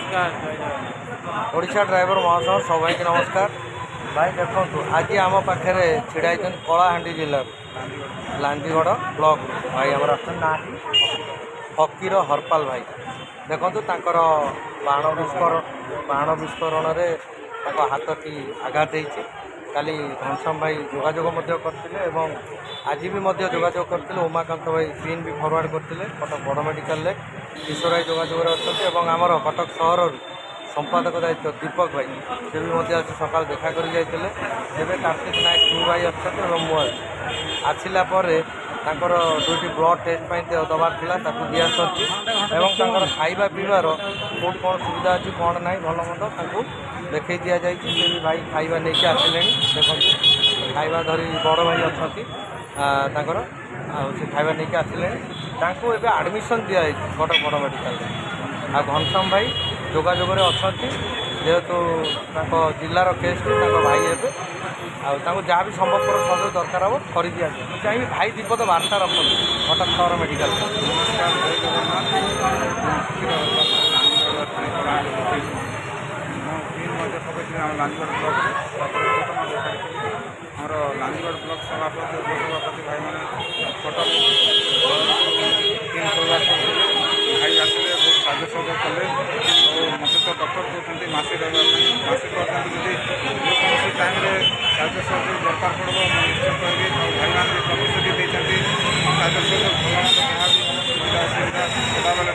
নমস্কার, জয় জগন্নাথ। ओडिशा ड्राइवर महाशय सबाई की नमस्कार। भाई देखो आज आम पाखे छिड़ाई कलाहां जिला लांजीगड़ ब्लॉक भाई आम ना फकीर हरपाल भाई देखु बाण विस्फोरण हाथटी आघात होती काली घनश्याम भाई जोगाजोग करते आज भी जोगाजोग करते उमाकांत भाई पिन भी फरवर्ड करते कटक बड़ मेडिकल किशोराई जोगाजोग अच्छा आमर कटक सहर संपादक दायित्व दीपक भाई से भी आज सका देखा कर कार्तिक नायक टू भाई अच्छा आसला दुईटी ब्लड टेस्ट दबार दिया खाଇବା पीबार कौट कौन सुविधा अच्छी कौन ना भल मंद देखे दि जाए भी भाई खाଇବା नहीं आसिले देखो खाଇବା धरी बड़ भाई अच्छा से खाଇବା नहीं आसिले आडमिशन दिखाई कटक बड़ मेडिकल आ घनश्याम भाई जोगाजोग अच्छा जेहेतु जिलार केस भाई हे जहाँ भी संभवपर सहयोग दरकार हम कर दिया चाहिए भाई दीपद बार्ता रखते कटक सहर मेडिकल आमर लांजीगड़ ब्लॉक सभापति उपसभापति भाई मैंने कटक भाई आसिले बहुत साज सहयोग कले मत तो डक्टर कहते मासी रहा मासी कहते जी कौन टाइम साज सहयोग दरकार पड़ो निश्चय करी भाई मैंने प्रतिश्रुति देते साज सहयोग भल जहाँ भी सुविधा असुविधा सदाबले